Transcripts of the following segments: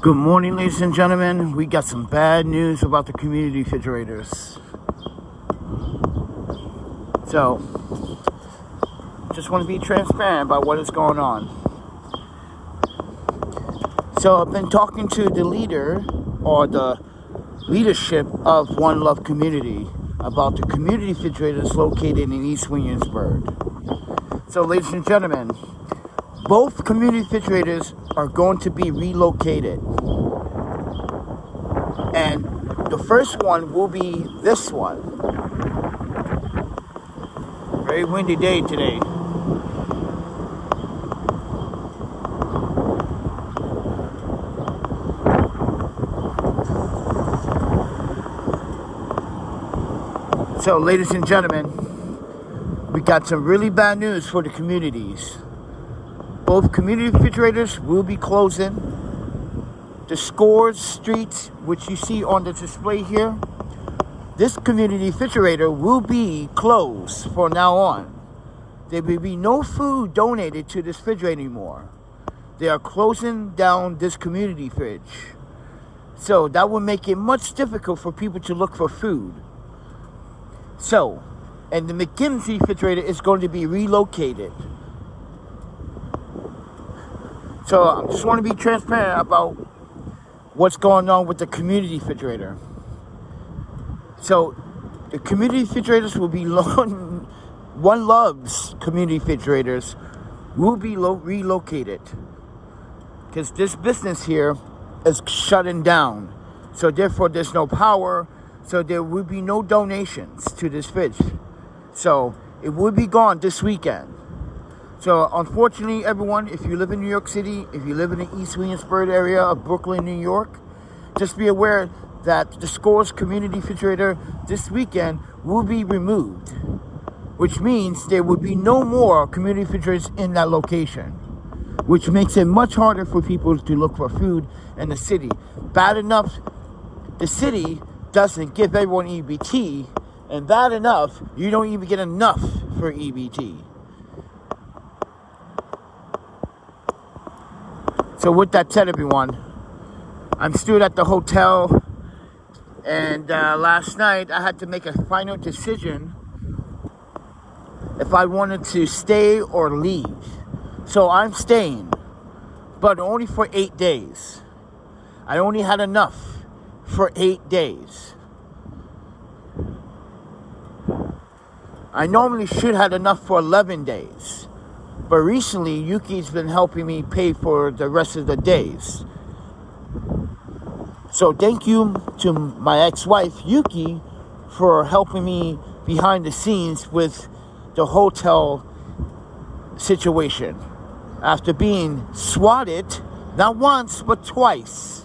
Good morning, ladies and gentlemen. We got some bad news about the community refrigerators. So, just want to be transparent about what is going on. So, I've been talking to the leader or the leadership of One Love Community about the community refrigerators located in East Williamsburg. So, ladies and gentlemen, both community refrigerators are going to be relocated. And the first one will be this one. Very windy day today. So, ladies and gentlemen, we got some really bad news for the communities. Both community refrigerators will be closing. The Scores Street, which you see on the display here, this community refrigerator will be closed from now on. There will be no food donated to this refrigerator anymore. They are closing down this community fridge. So that will make it much difficult for people to look for food. So, and the McKinsey refrigerator is going to be relocated. So I just want to be transparent about what's going on with the community refrigerator. So the community refrigerators will be One Love's community refrigerators will be relocated because this business here is shutting down. So therefore there's no power. So there will be no donations to this fridge. So it will be gone this weekend. So, unfortunately, everyone, if you live in New York City, if you live in the East Williamsburg area of Brooklyn, New York, just be aware that the Scores Community Refrigerator this weekend will be removed, which means there will be no more community refrigerators in that location, which makes it much harder for people to look for food in the city. Bad enough, the city doesn't give everyone EBT, and bad enough, you don't even get enough for EBT. So with that said, everyone, I'm still at the hotel, and last night I had to make a final decision if I wanted to stay or leave. So I'm staying, but only for 8 days. I only had enough for 8 days. I normally should have enough for 11 days. But recently, Yuki's been helping me pay for the rest of the days. So thank you to my ex-wife, Yuki, for helping me behind the scenes with the hotel situation. After being swatted, not once, but twice.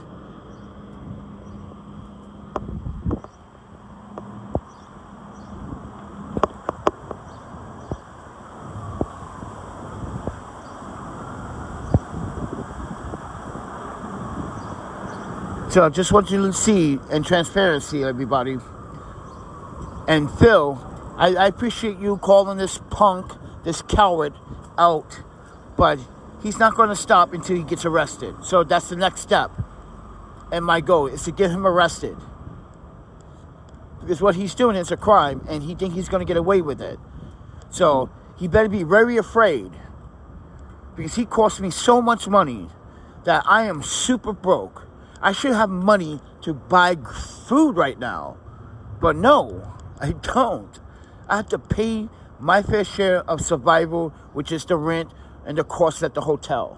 So I just want you to see, and transparency, everybody. And Phil, I appreciate you calling this punk, this coward, out. But he's not going to stop until he gets arrested. So that's the next step. And my goal is to get him arrested. Because what he's doing is a crime, and he thinks he's going to get away with it. So he better be very afraid. Because he cost me so much money that I am super broke. I should have money to buy food right now. But no, I don't. I have to pay my fair share of survival, which is the rent and the cost at the hotel.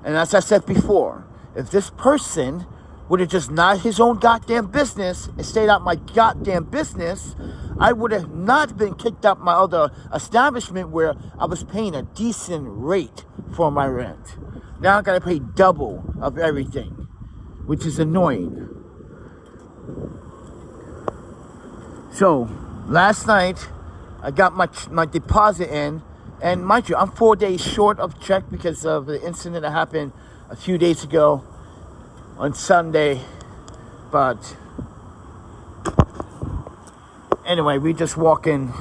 And as I said before, if this person would have just not his own goddamn business and stayed out my goddamn business, I would have not been kicked out my other establishment where I was paying a decent rate for my rent. Now I gotta pay double of everything, which is annoying. So, last night, I got my deposit in, and mind you, I'm 4 days short of check because of the incident that happened a few days ago on Sunday. But anyway, we just walk in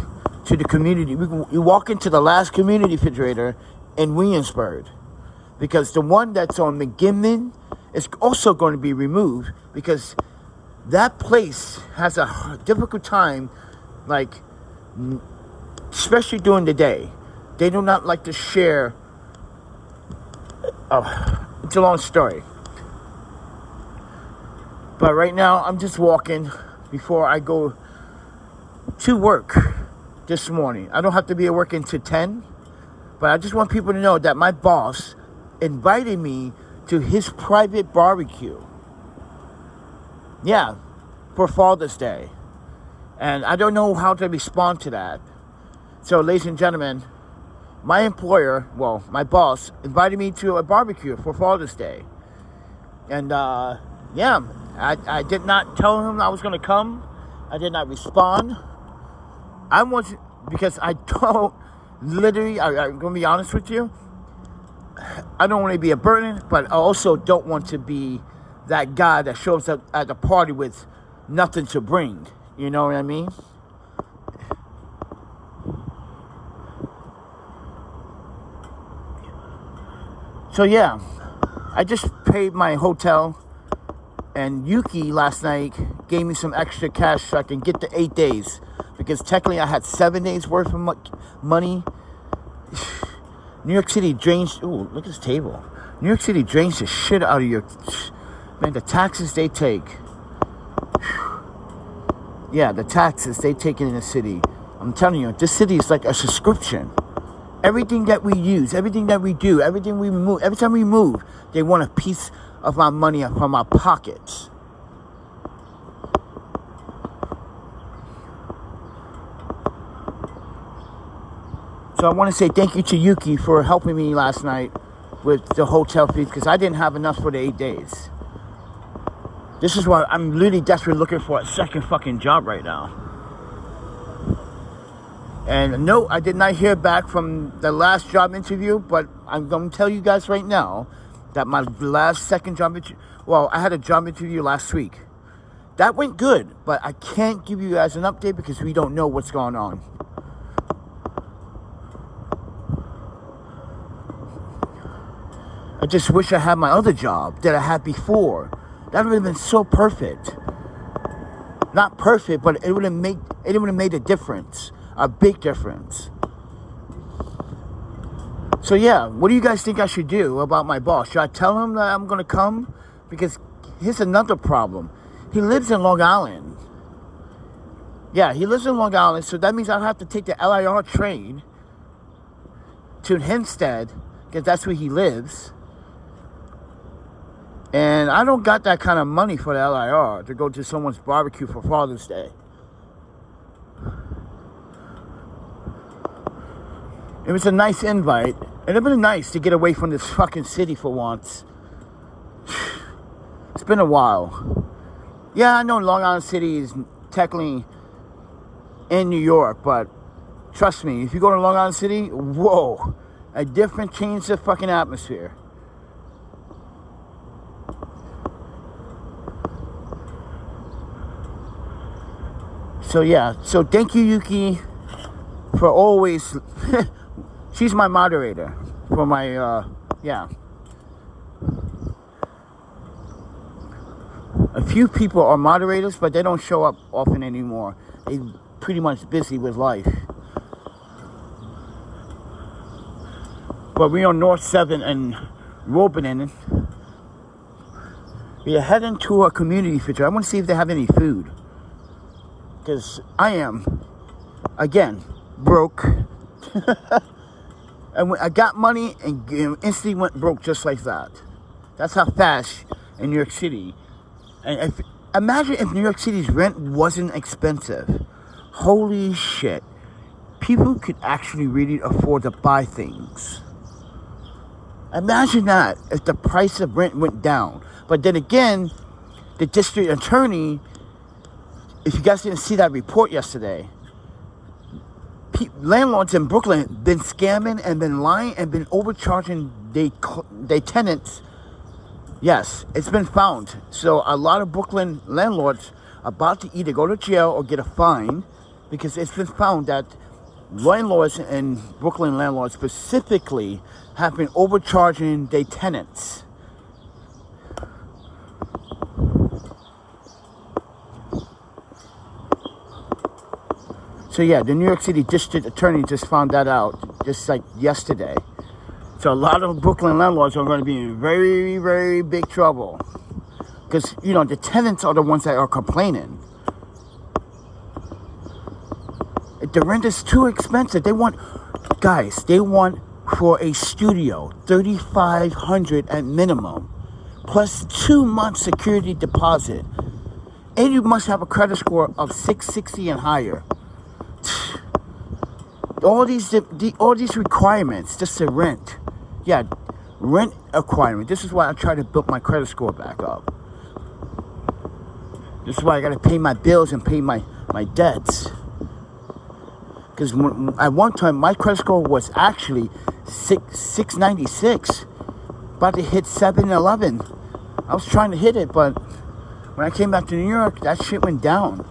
to the community. We walk into the last community refrigerator in Williamsburg. because the one that's on McGinman is also going to be removed, because that place has a difficult time, like, especially during the day. They do not like to share. It's a long story. But right now, I'm just walking before I go to work this morning. I don't have to be at work until 10. But I just want people to know that my boss invited me to his private barbecue. Yeah, for Father's Day. And I don't know how to respond to that. So, ladies and gentlemen, my employer, well, my boss, invited me to a barbecue for Father's Day. And, yeah, I did not tell him I was going to come. I did not respond. I want, because I don't, literally, I'm going to be honest with you, I don't want to be a burden, but I also don't want to be that guy that shows up at the party with nothing to bring. You know what I mean? So yeah, I just paid my hotel, and Yuki last night gave me some extra cash so I can get the 8 days, because technically I had 7 days worth of money. New York City drains. Ooh, look at this table. New York City drains the shit out of your. Man, the taxes they take. Yeah, the taxes they take in the city. I'm telling you, this city is like a subscription. Everything that we use, everything that we do, everything we move, every time we move, they want a piece of our money from our pockets. So I want to say thank you to Yuki for helping me last night with the hotel fees, because I didn't have enough for the 8 days. This is why I'm literally desperately looking for a second fucking job right now. And no, I did not hear back from the last job interview, but I'm going to tell you guys right now that my second job interview, well, I had a job interview last week. That went good, but I can't give you guys an update because we don't know what's going on. I just wish I had my other job that I had before. That would have been so perfect. Not perfect, but it would have made a difference. A big difference. So yeah, what do you guys think I should do about my boss? Should I tell him that I'm going to come? Because here's another problem. He lives in Long Island. Yeah, he lives in Long Island, so that means I'll have to take the LIR train to Hempstead, because that's where he lives. And I don't got that kind of money for the LIR to go to someone's barbecue for Father's Day. It was a nice invite. It'd have been nice to get away from this fucking city for once. It's been a while. Yeah, I know Long Island City is technically in New York, but trust me, if you go to Long Island City, whoa, a different change of fucking atmosphere. So yeah, so thank you, Yuki, for always. She's my moderator for my, yeah. A few people are moderators, but they don't show up often anymore. They're pretty much busy with life. But we're on North 7 and Robenin. We are heading to a community feature. I want to see if they have any food. Because I am, again, broke. And I got money and instantly went broke just like that. That's how fast in New York City. And imagine if New York City's rent wasn't expensive. Holy shit. People could actually really afford to buy things. Imagine that if the price of rent went down. But then again, the district attorney, if you guys didn't see that report yesterday, landlords in Brooklyn been scamming and been lying and been overcharging their tenants. Yes, it's been found. So a lot of Brooklyn landlords are about to either go to jail or get a fine, because it's been found that landlords and Brooklyn landlords specifically have been overcharging their tenants. So yeah, the New York City District Attorney just found that out just like yesterday. So a lot of Brooklyn landlords are going to be in very, very big trouble. Because, you know, the tenants are the ones that are complaining. The rent is too expensive. They want for a studio, $3,500 at minimum, plus 2 months security deposit. And you must have a credit score of 660 and higher. All these requirements just to rent. Yeah, rent requirement. This is why I try to build my credit score back up. This is why I got to pay my bills and pay my debts. Because at one time, my credit score was actually 696. About to hit 711. I was trying to hit it, but when I came back to New York, that shit went down.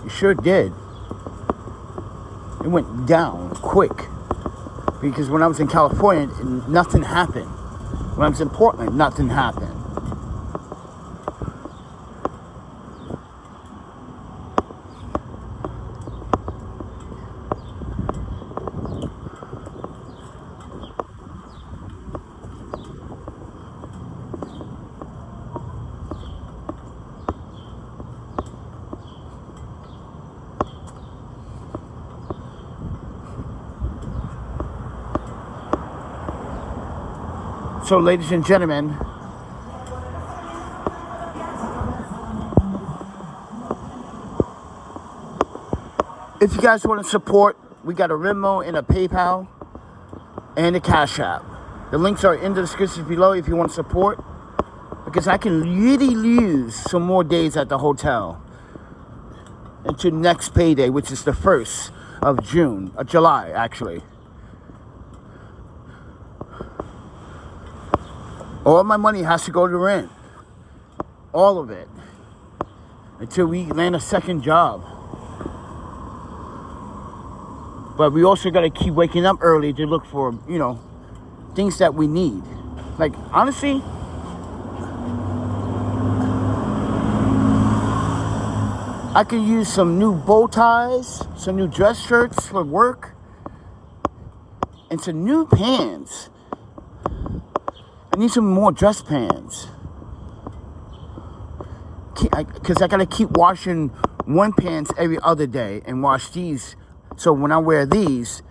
It sure did. It went down quick. Because when I was in California, nothing happened. When I was in Portland, nothing happened. So, ladies and gentlemen, if you guys want to support, we got a Venmo and a PayPal and a Cash App. The links are in the description below if you want to support. Because I can really use some more days at the hotel until next payday, which is the 1st of July, actually. All my money has to go to rent. All of it. Until we land a second job. But we also got to keep waking up early to look for, you know, things that we need. Like, honestly, I could use some new bow ties, some new dress shirts for work, and some new pants. I need some more dress pants. Because I got to keep washing one pants every other day and wash these. So when I wear these,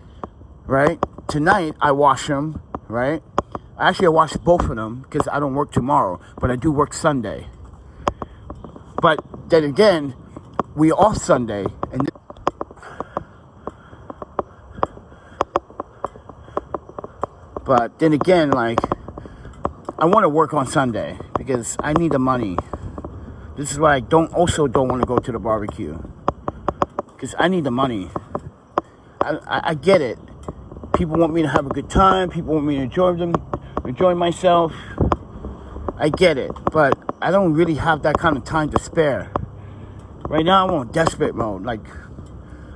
right, tonight I wash them, right? Actually, I wash both of them because I don't work tomorrow, but I do work Sunday. But then again, we off Sunday. But then again, like, I want to work on Sunday because I need the money. This is why I don't want to go to the barbecue. Because I need the money. I get it. People want me to have a good time. People want me to enjoy myself. I get it. But I don't really have that kind of time to spare. Right now I'm on desperate mode. Like,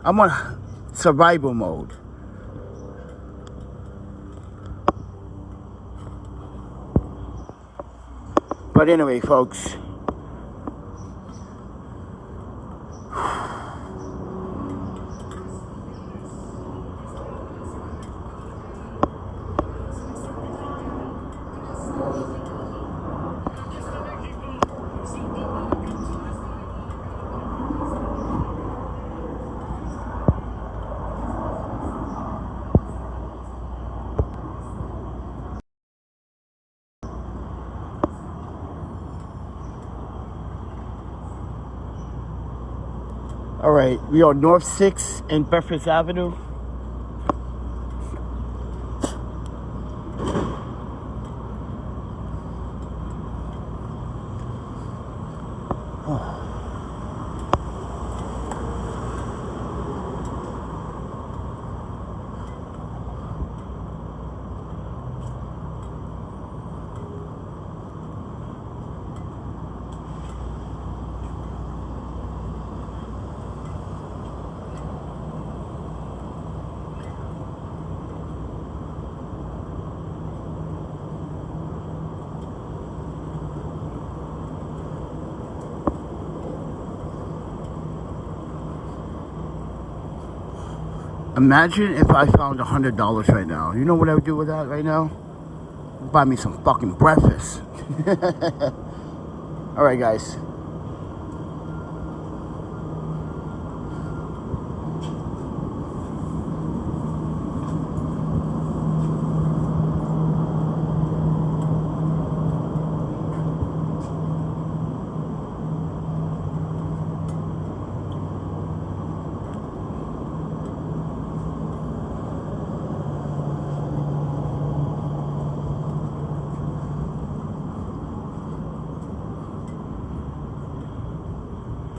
I'm on survival mode. But anyway, folks. All right, we are North 6 and Bedford Avenue. Imagine if I found $100 right now. You know what I would do with that right now? Buy me some fucking breakfast. Alright, guys.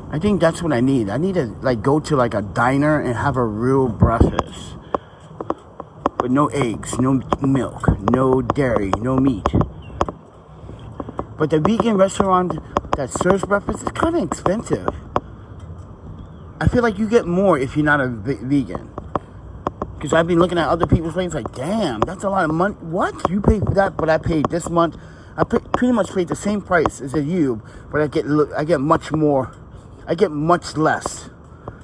I think that's what I need. I need to like go to like a diner and have a real breakfast. With no eggs, no milk, no dairy, no meat. But the vegan restaurant that serves breakfast is kind of expensive. I feel like you get more if you're not a vegan. Because I've been looking at other people's rates like, damn, that's a lot of money. What? You pay for that, but I paid this month. Pretty much paid the same price as you, but I get much more. I get much less.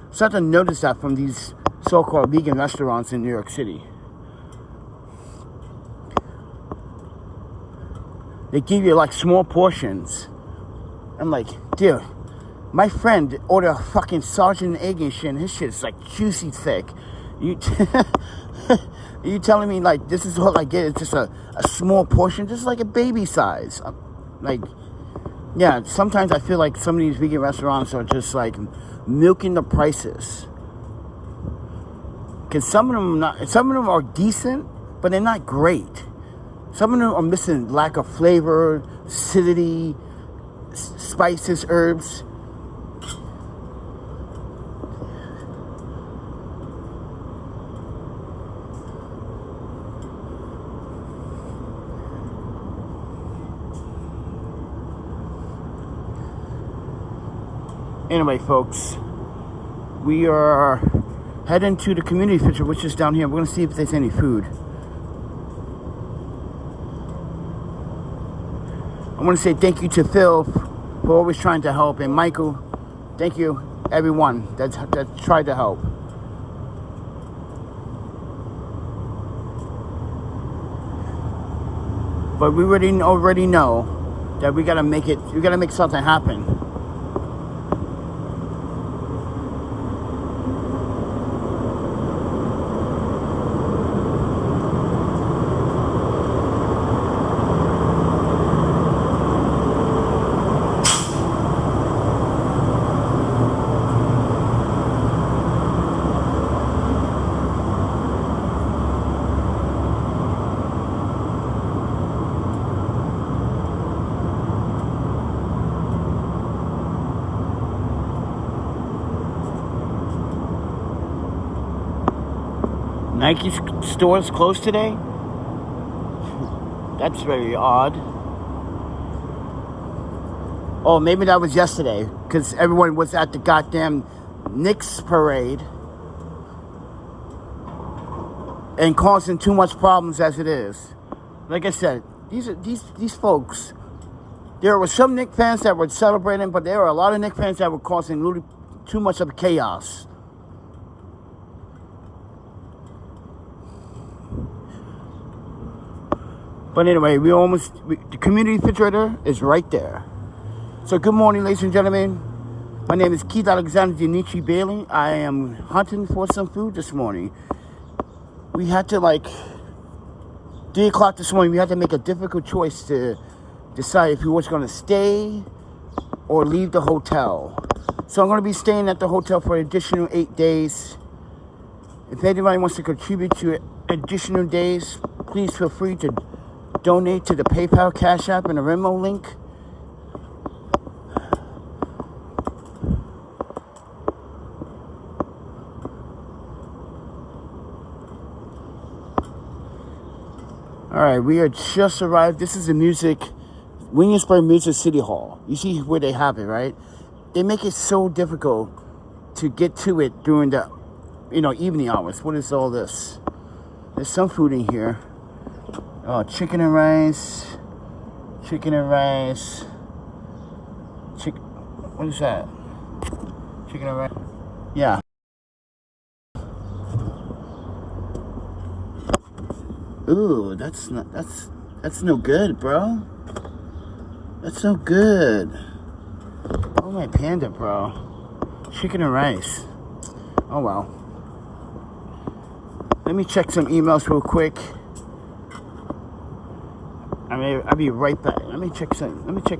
Start to notice that from these so-called vegan restaurants in New York City. They give you like small portions. I'm like, dude, my friend ordered a fucking sergeant egg and shit, and his shit is like juicy thick. You telling me like this is all I get? It's just a small portion, just like a baby size. Like, yeah, sometimes I feel like some of these vegan restaurants are just like milking the prices. Cause some of them are decent, but they're not great. Some of them are missing lack of flavor, acidity, spices, herbs. Anyway, folks, we are heading to the community center, which is down here. We're going to see if there's any food. I want to say thank you to Phil for always trying to help, and Michael, thank you, everyone that tried to help. But we already know that we got to make something happen. Nike stores closed today? That's very odd. Oh, maybe that was yesterday, because everyone was at the goddamn Knicks parade and causing too much problems as it is. Like I said, these folks, there were some Knicks fans that were celebrating, but there were a lot of Knicks fans that were causing really too much of chaos. But anyway, the community refrigerator is right there. So good morning, ladies and gentlemen. My name is Keith Alexander Dionici Bailey. I am hunting for some food this morning. We had to 3 o'clock this morning, we had to make a difficult choice to decide if we was going to stay or leave the hotel. So I'm going to be staying at the hotel for an additional 8 days. If anybody wants to contribute to additional days, please feel free to donate to the PayPal, Cash App, and the Venmo link. Alright, we are just arrived. This is the Williamsburg Music City Hall. You see where they have it, right? They make it so difficult to get to it during the, evening hours. What is all this? There's some food in here. Oh, chicken and rice. What is that? Chicken and rice. Yeah. Ooh, that's no good, bro. That's no good. Oh, my panda, bro. Chicken and rice. Oh, well. Let me check some emails real quick. I'll be right back. Let me check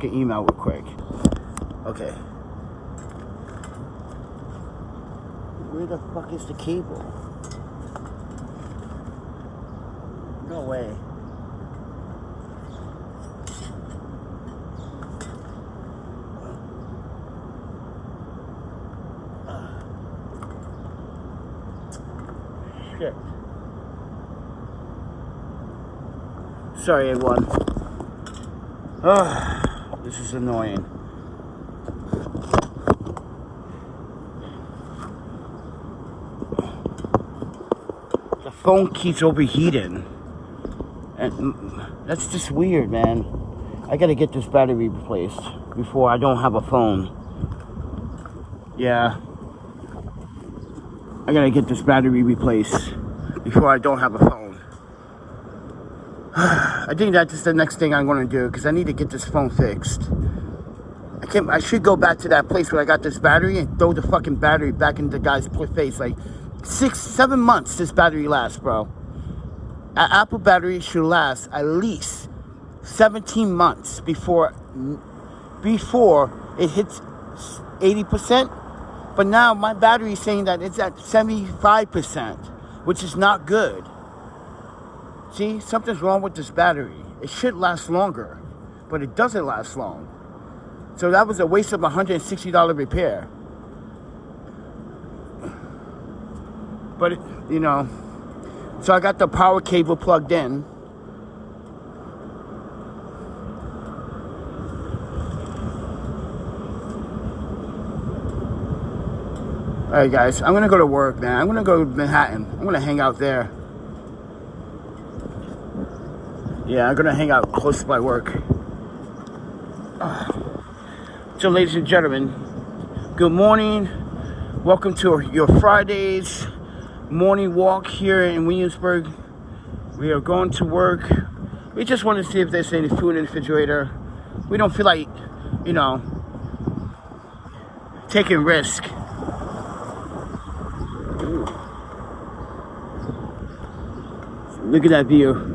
an email real quick. Okay. Where the fuck is the cable? No way. Shit. Sorry, everyone. This is annoying. The phone keeps overheating. And that's just weird, man. I gotta get this battery replaced before I don't have a phone. Yeah. I gotta get this battery replaced before I don't have a phone. I think that's the next thing I'm gonna do, because I need to get this phone fixed. I should go back to that place where I got this battery and throw the fucking battery back into the guy's face. Like 6-7 months this battery lasts, bro. An Apple battery should last at least 17 months before it hits 80%. But now my battery is saying that it's at 75%, which is not good. See, something's wrong with this battery. It should last longer, but it doesn't last long. So that was a waste of $160 repair. But, you know, so I got the power cable plugged in. Alright guys, I'm gonna go to work, man. I'm gonna go to Manhattan. I'm gonna hang out there. Yeah, I'm gonna hang out close to my work. So ladies and gentlemen, good morning. Welcome to your Friday's morning walk here in Williamsburg. We are going to work. We just want to see if there's any food in the refrigerator. We don't feel like, you know, taking risk. Look at that view.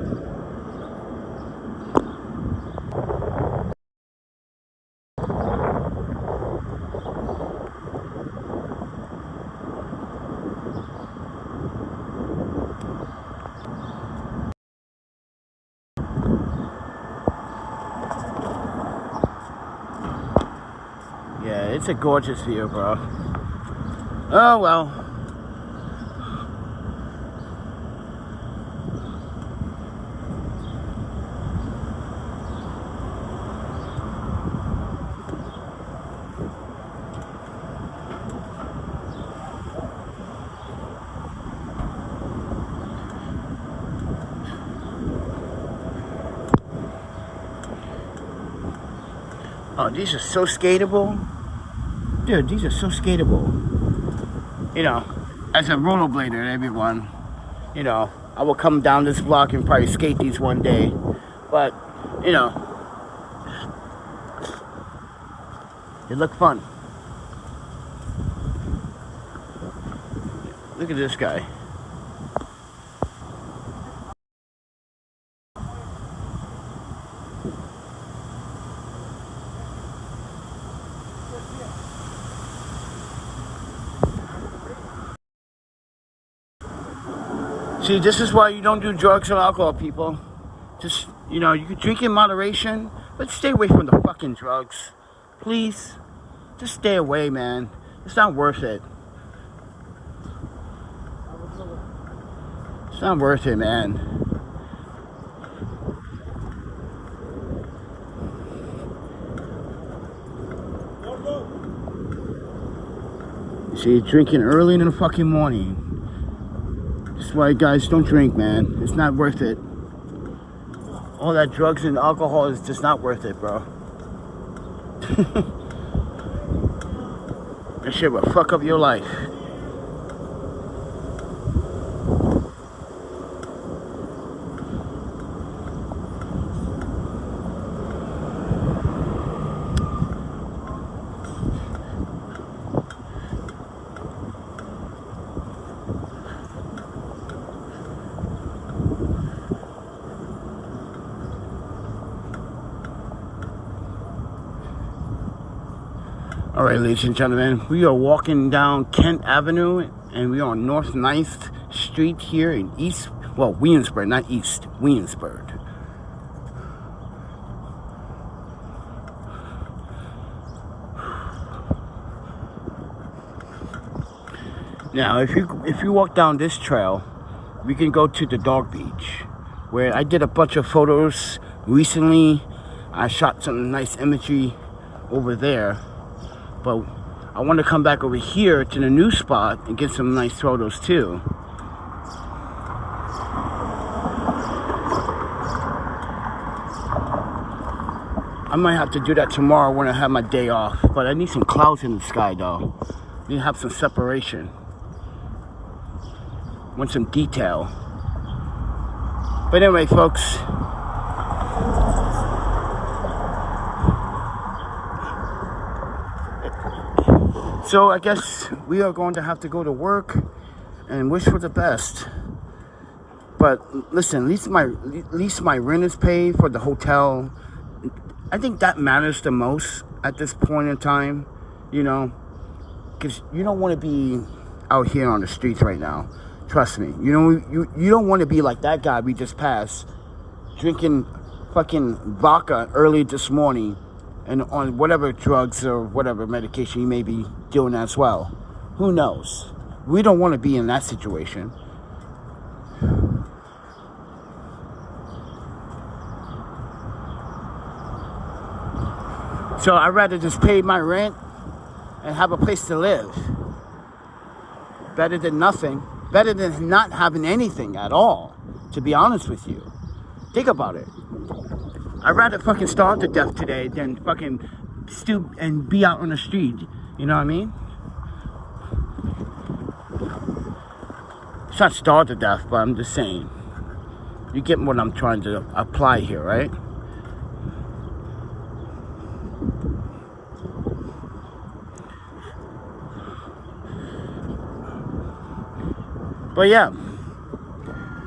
Yeah, it's a gorgeous view, bro. Oh, well. Oh, these are so skatable. Dude, these are so skatable. You know, as a rollerblader, everyone, you know, I will come down this block and probably skate these one day. But, you know, they look fun. Look at this guy. See, this is why you don't do drugs or alcohol, people. Just, you know, you can drink in moderation, but stay away from the fucking drugs. Please. Just stay away, man. It's not worth it. It's not worth it, man. See, drinking early in the fucking morning. That's why, guys, don't drink, man. It's not worth it. All that drugs and alcohol is just not worth it, bro. That shit will fuck up your life. All right, ladies and gentlemen, we are walking down Kent Avenue, and we are on North 9th Street here in Williamsburg, not East, Williamsburg. Now, if you walk down this trail, we can go to the dog beach, where I did a bunch of photos recently. I shot some nice imagery over there. But I want to come back over here to the new spot and get some nice photos too. I might have to do that tomorrow when I have my day off. But I need some clouds in the sky though. I need to have some separation. Want some detail. But anyway, folks. So I guess we are going to have to go to work and wish for the best. But listen, at least my rent is paid for the hotel. I think that matters the most at this point in time, you know, because you don't want to be out here on the streets right now. Trust me, you know, you don't want to be like that guy we just passed, drinking fucking vodka early this morning. And on whatever drugs or whatever medication you may be doing as well. Who knows? We don't want to be in that situation. So I'd rather just pay my rent and have a place to live. Better than nothing. Better than not having anything at all, to be honest with you. Think about it. I'd rather fucking starve to death today than fucking stoop and be out on the street. You know what I mean? It's not starve to death, but I'm just saying. You get what I'm trying to apply here, right? But yeah.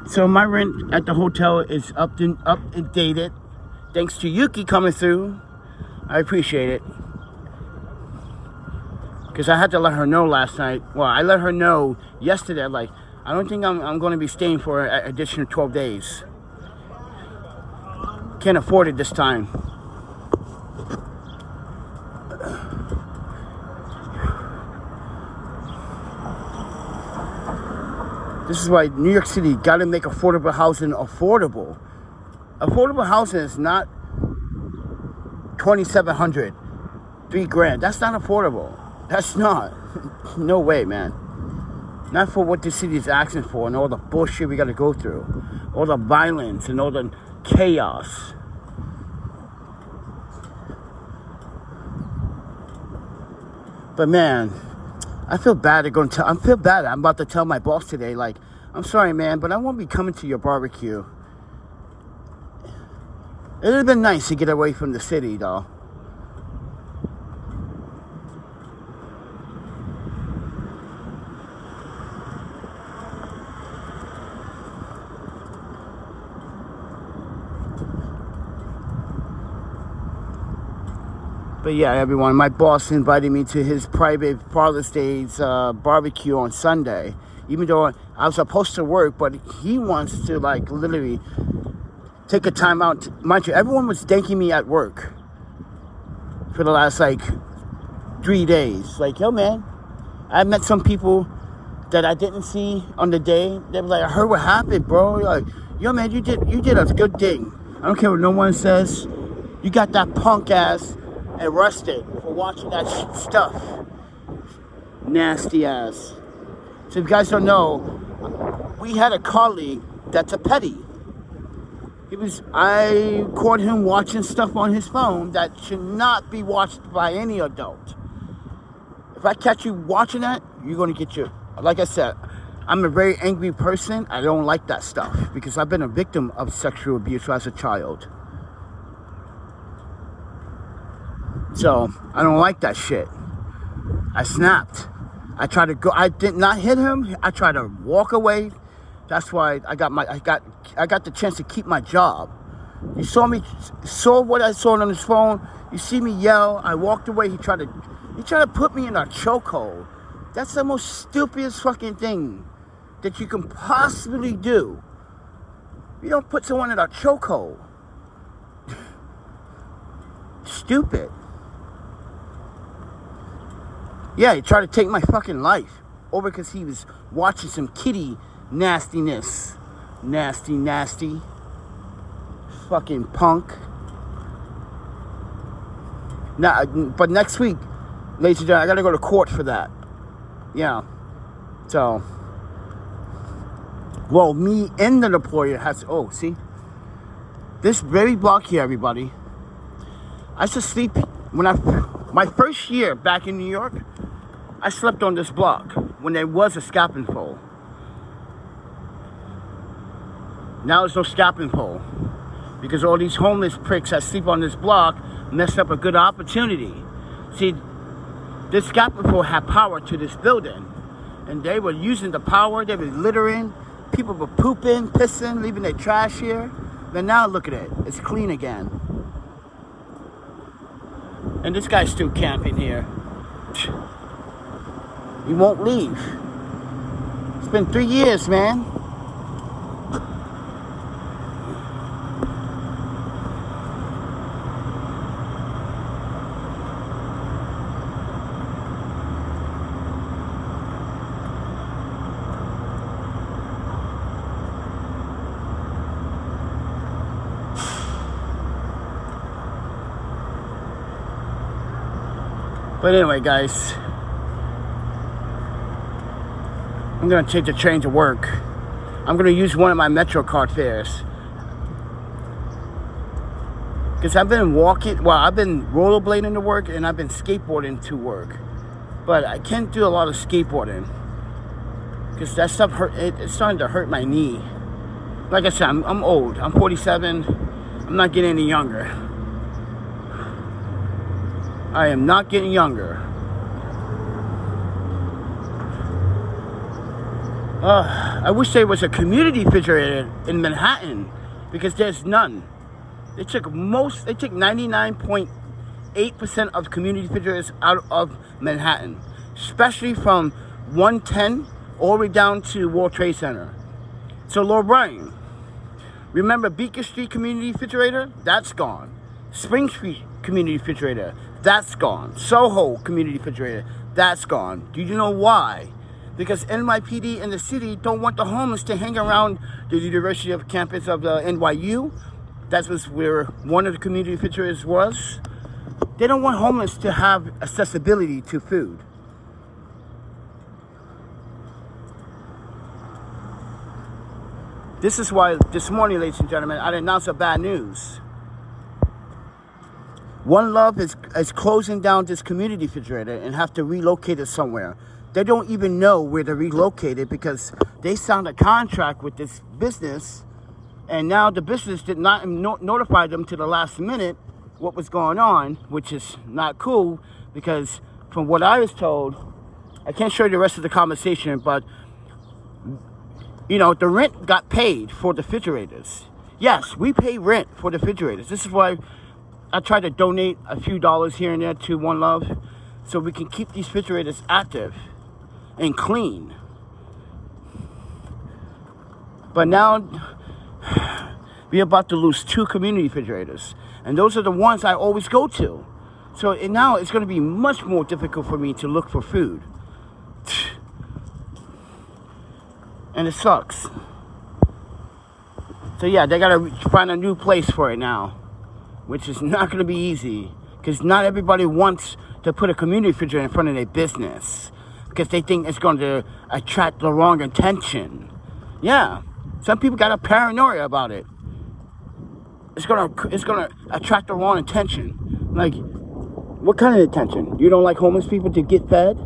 So my rent at the hotel is up and dated. Thanks to Yuki coming through. I appreciate it. Because I had to let her know last night. Well, I let her know yesterday. Like, I don't think I'm going to be staying for an additional 12 days. Can't afford it this time. This is why New York City got to make affordable housing affordable. Affordable housing is not $2,700, $3,000. That's not affordable. That's not. No way, man. Not for what the city is asking for and all the bullshit we got to go through, all the violence and all the chaos. But man, I feel bad. I'm about to tell my boss today, like, I'm sorry, man, but I won't be coming to your barbecue. It would have been nice to get away from the city, though. But yeah, everyone, my boss invited me to his private Father's Day's barbecue on Sunday. Even though I was supposed to work, but he wants to, like, literally take a time out. Mind you, everyone was thanking me at work for the last, like, 3 days. Like, yo, man, I met some people that I didn't see on the day. They were like, I heard what happened, bro. Like, yo, man, you did a good thing. I don't care what no one says. You got that punk ass arrested for watching that stuff. Nasty ass. So if you guys don't know, we had a colleague that's a petty. I caught him watching stuff on his phone that should not be watched by any adult. If I catch you watching that, you're going to get your... Like I said, I'm a very angry person. I don't like that stuff because I've been a victim of sexual abuse as a child. So, I don't like that shit. I snapped. I tried to go. I did not hit him. I tried to walk away. That's why I got the chance to keep my job. You saw what I saw on his phone. You see me yell. I walked away. He tried to You try to put me in a chokehold. That's the most stupidest fucking thing that you can possibly do. You don't put someone in a chokehold. Stupid. Yeah, he tried to take my fucking life over because he was watching some kitty nastiness. Nasty. Fucking punk. Now, but next week, ladies and gentlemen, I gotta go to court for that. Yeah. So, well, me and the employer has. Oh, see, this very block here, everybody. I used to sleep when my first year back in New York. I slept on this block when there was a scalping pole. Now there's no scalping pole because all these homeless pricks that sleep on this block messed up a good opportunity. See, this scalping pole had power to this building, and they were using the power. They were littering. People were pooping, pissing, leaving their trash here. But now look at it. It's clean again. And this guy's still camping here. He won't leave. It's been 3 years, man. But anyway, guys, I'm going to take the train to work. I'm going to use one of my Metro card fares. Because I've been I've been rollerblading to work and I've been skateboarding to work. But I can't do a lot of skateboarding. Because that stuff it's starting to hurt my knee. Like I said, I'm old. I'm 47. I'm not getting any younger. I am not getting younger. I wish there was a community refrigerator in Manhattan because there's none. They took 99.8% of community refrigerators out of Manhattan, especially from 110 all the way down to World Trade Center. So, Lord Brian, remember Beacon Street Community Refrigerator? That's gone. Spring Street Community Refrigerator, that's gone. Soho Community Refrigerator, that's gone. Do you know why? Because NYPD and the city don't want the homeless to hang around the University of campus of NYU. That was where one of the community refrigerators was. They don't want homeless to have accessibility to food. This is why this morning, ladies and gentlemen, I announced a bad news. One Love is closing down this community refrigerator and have to relocate it somewhere. They don't even know where to relocate it because they signed a contract with this business, and now the business did not notify them to the last minute what was going on, which is not cool because from what I was told, I can't show you the rest of the conversation, but you know, the rent got paid for the refrigerators. Yes, we pay rent for the refrigerators. This is why I try to donate a few dollars here and there to One Love so we can keep these refrigerators active and clean. But now we're about to lose 2 community refrigerators, and those are the ones I always go to. So now it's going to be much more difficult for me to look for food. And it sucks. So yeah, they got to find a new place for it now, which is not going to be easy because not everybody wants to put a community refrigerator in front of their business because they think it's going to attract the wrong attention. Yeah, some people got a paranoia about it. It's gonna attract the wrong attention. Like, what kind of attention? You don't like homeless people to get fed?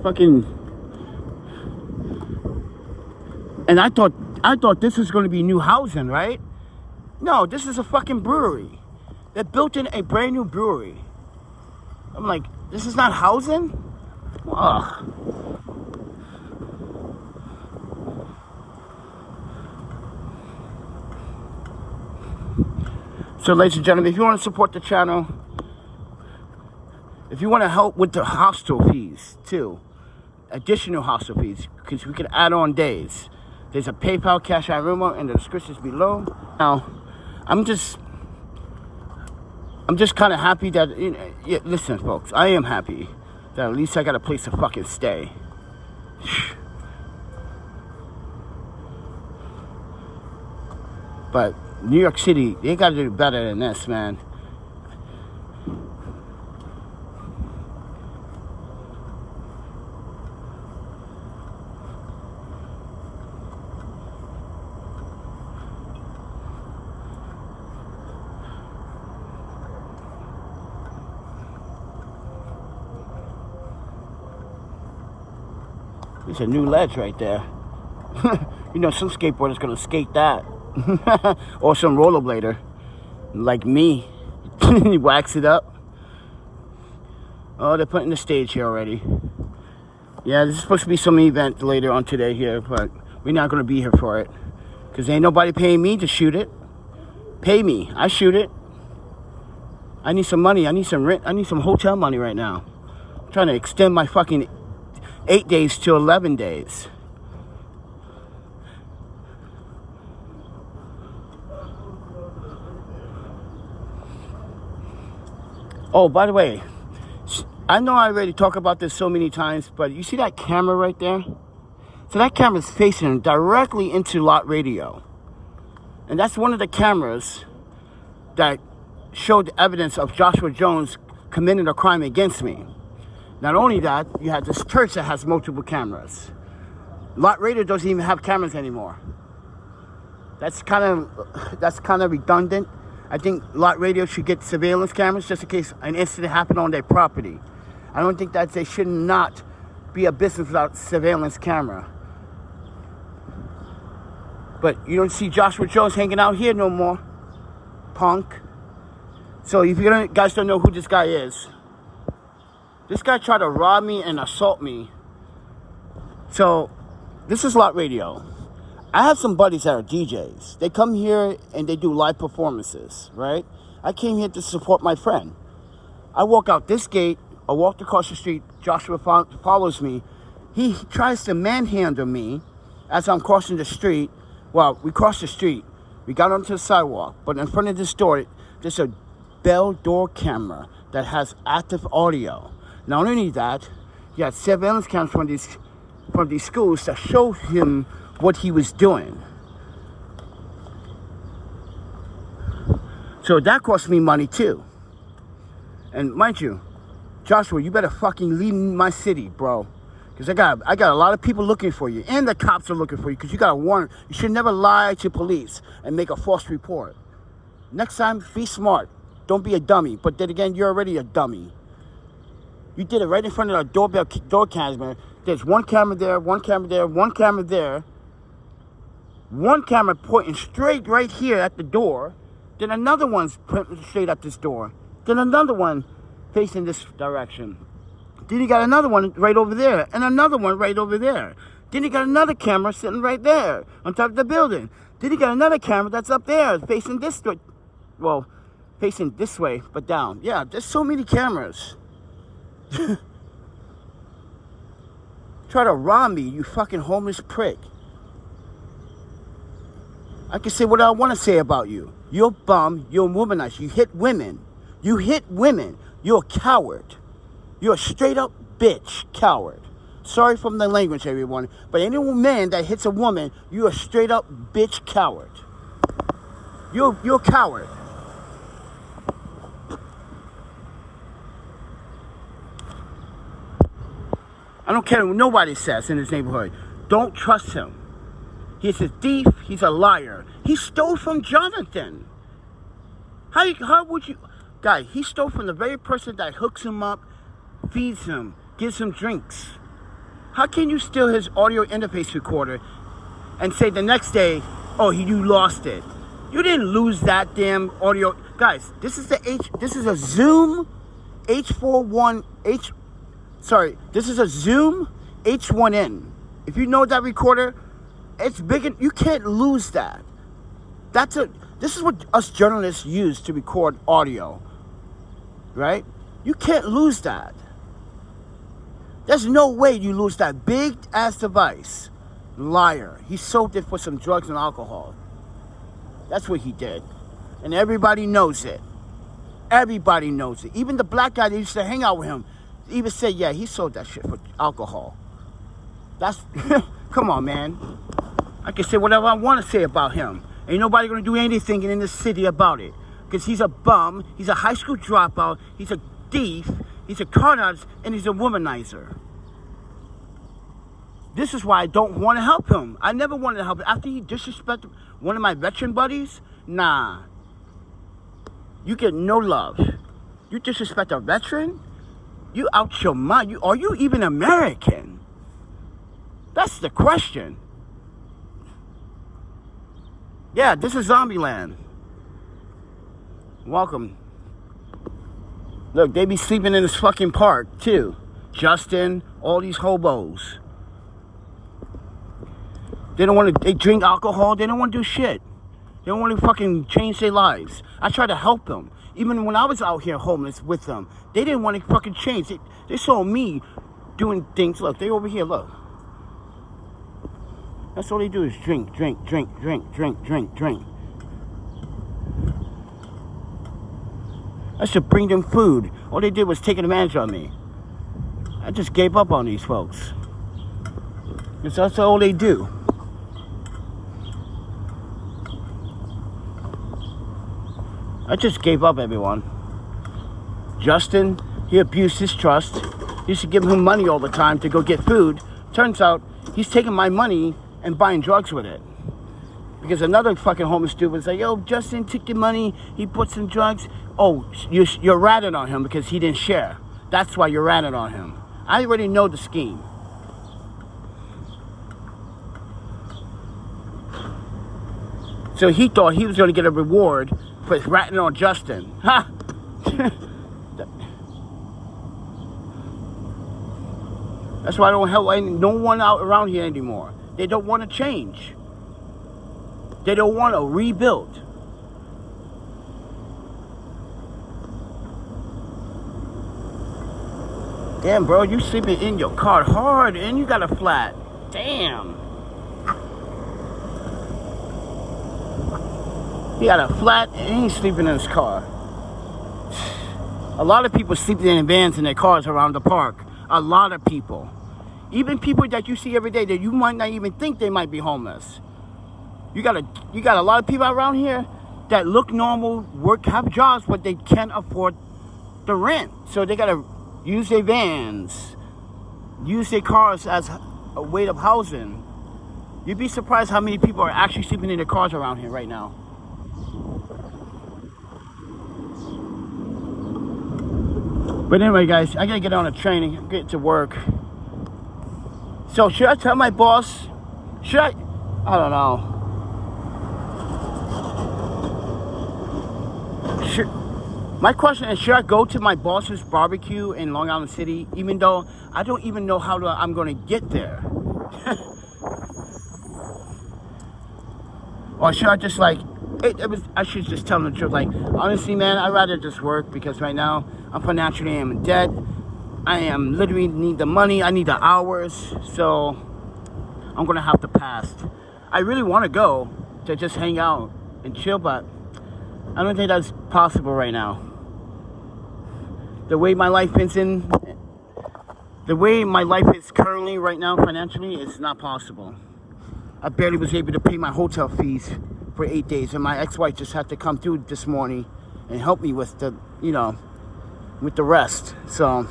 Fucking. And I thought this was going to be new housing, right? No, this is a fucking brewery. They're built in a brand new brewery. I'm like, this is not housing? Ugh. So, ladies and gentlemen, if you want to support the channel, If you want to help with the hostel fees, too, additional hostel fees, because we can add on days. There's a PayPal, Cash App, Venmo in the descriptions below. Now, I'm just kind of happy that, yeah, listen, folks, I am happy that at least I got a place to fucking stay. But New York City, they got to do better than this, man. There's a new ledge right there. You know, some skateboarder's gonna skate that. Or some rollerblader. Like me. You wax it up. Oh, they're putting the stage here already. Yeah, this is supposed to be some event later on today here, but we're not gonna be here for it. Because ain't nobody paying me to shoot it. Pay me, I shoot it. I need some money, I need some rent, I need some hotel money right now. I'm trying to extend my fucking 8 days to 11 days. Oh, by the way, I know I already talked about this so many times, but you see that camera right there? So that camera's facing directly into lot radio. And that's one of the cameras that showed evidence of Joshua Jones committing a crime against me. Not only that, you have this church that has multiple cameras. Lot radio doesn't even have cameras anymore. That's kind of redundant. I think lot radio should get surveillance cameras just in case an incident happened on their property. I don't think that they should not be a business without surveillance camera. But you don't see Joshua Jones hanging out here no more, punk. So if you guys don't know who this guy is, this guy tried to rob me and assault me. So, this is lot radio. I have some buddies that are DJs. They come here and they do live performances, right? I came here to support my friend. I walk out this gate, I walked across the street, Joshua follows me. He tries to manhandle me as I'm crossing the street. Well, we crossed the street. We got onto the sidewalk. But in front of this door, there's a bell door camera that has active audio. Not only that, you had surveillance cameras from these schools that showed him what he was doing. So that cost me money too. And mind you, Joshua, you better fucking leave my city, bro. Because I got a lot of people looking for you. And the cops are looking for you because you got a warrant. You should never lie to police and make a false report. Next time, be smart. Don't be a dummy. But then again, you're already a dummy. You did it right in front of the door camera. There's one camera there, one camera there, one camera there. One camera pointing straight right here at the door. Then another one's pointing straight at this door. Then another one facing this direction. Then you got another one right over there. And another one right over there. Then you got another camera sitting right there on top of the building. Then you got another camera that's up there facing this way. Well, facing this way, but down. Yeah, there's so many cameras. Try to rob me, you fucking homeless prick. I can say what I want to say about you. You're a bum, you're a womanizer, you hit women. You hit women. You're a coward. You're a straight up bitch coward. Sorry from the language, everyone, but any man that hits a woman, you're a straight up bitch coward. You're a coward. I don't care what nobody says in this neighborhood. Don't trust him. He's a thief. He's a liar. He stole from Jonathan. How would you... Guy, he stole from the very person that hooks him up, feeds him, gives him drinks. How can you steal his audio interface recorder and say the next day, oh, you lost it? You didn't lose that damn audio. Guys, this is a Zoom this is a Zoom H1N. If you know that recorder, it's big. You can't lose that. This is what us journalists use to record audio, right? You can't lose that. There's no way you lose that big ass device. Liar. He sold it for some drugs and alcohol. That's what he did. And everybody knows it. Everybody knows it. Even the black guy that used to hang out with him even said, yeah, he sold that shit for alcohol. That's, come on, man. I can say whatever I want to say about him. Ain't nobody going to do anything in this city about it. Because he's a bum, he's a high school dropout, he's a thief, he's a con artist, and he's a womanizer. This is why I don't want to help him. I never wanted to help him. After he disrespected one of my veteran buddies, nah. You get no love. You disrespect a veteran? You out your mind. Are you even American? That's the question. Yeah, this is Zombieland. Welcome. Look, they be sleeping in this fucking park, too. Justin, all these hobos. They don't want to, they drink alcohol, they don't want to do shit. They don't want to fucking change their lives. I try to help them. Even when I was out here homeless with them, they didn't want to fucking change. They saw me doing things. Look, they over here, look. That's all they do is drink, drink, drink, drink, drink, drink, drink. I should bring them food. All they did was take advantage of me. I just gave up on these folks. Because that's all they do. I just gave up, everyone. Justin, he abused his trust. He used to give him money all the time to go get food. Turns out, he's taking my money and buying drugs with it. Because another fucking homeless dude was like, yo, Justin took the money, he bought some drugs. Oh, you're ratting on him because he didn't share. That's why you're ratting on him. I already know the scheme. So he thought he was going to get a reward for ratting on Justin. Ha! That's why I don't help no one out around here anymore. They don't want to change. They don't want to rebuild. Damn, bro, you sleeping in your car hard and you got a flat. Damn. He got a flat and he's sleeping in his car. A lot of people sleeping in vans in their cars around the park. A lot of people. Even people that you see every day that you might not even think they might be homeless. You got a lot of people around here that look normal, have jobs, but they can't afford the rent. So they gotta use their vans, use their cars as a way of housing. You'd be surprised how many people are actually sleeping in their cars around here right now. But anyway, guys, I gotta get on a train and get to work. So should I tell my boss? Should I don't know. My question is, should I go to my boss's barbecue in Long Island City, even though I don't even know how I'm going to get there? Or should I just I should just tell them the truth. Like, honestly, man, I'd rather just work because right now I'm financially in debt. I am literally need the money. I need the hours. So I'm going to have to pass. I really want to go to just hang out and chill, but I don't think that's possible right now. The way my life is currently right now financially, it's not possible. I barely was able to pay my hotel fees for 8 days, and my ex-wife just had to come through this morning and help me with the, with the rest. So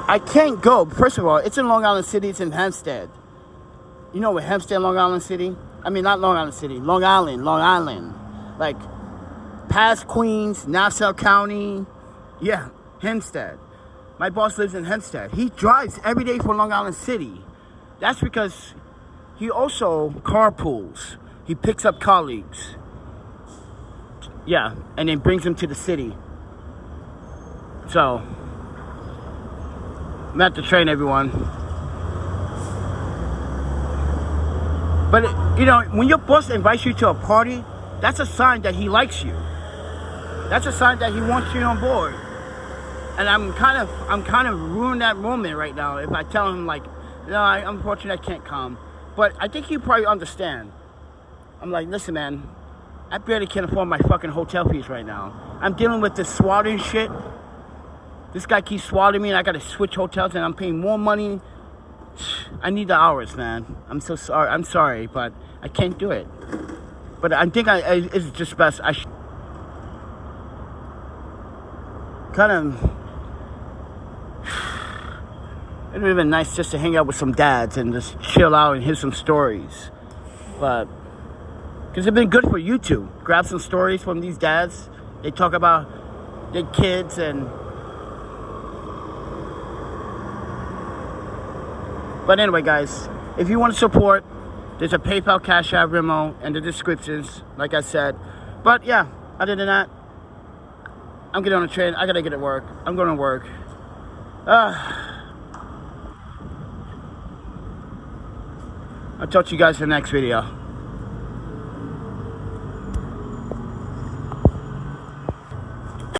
I can't go. First of all, it's in Long Island City. It's in Hempstead. You know what Hempstead, Long Island City? I mean, not Long Island City. Long Island. Like, past Queens, Nassau County. Yeah, Hempstead. My boss lives in Hempstead. He drives every day for Long Island City. That's because he also carpools. He picks up colleagues. Yeah, and then brings them to the city. So I'm at the train, everyone. But But, you know, when your boss invites you to a party, that's a sign that he likes you. That's a sign that he wants you on board. And I'm kind of ruining that moment right now if I tell him, like, no, unfortunately I can't come. But I think he probably understand. I'm like, listen, man, I barely can afford my fucking hotel fees right now. I'm dealing with this swatting shit. This guy keeps swatting me and I gotta switch hotels and I'm paying more money. I need the hours, man. I'm so sorry. I'm sorry, but I can't do it. But I think it's just best. I kind of. It would have been nice just to hang out with some dads and just chill out and hear some stories. But because it's been good for you two. Grab some stories from these dads. They talk about their kids and. But anyway, guys, if you want to support, there's a PayPal, Cash App, Venmo in the descriptions, like I said. But yeah, other than that, I'm getting on a train. I gotta get to work. I'm going to work. I'll talk to you guys in the next video.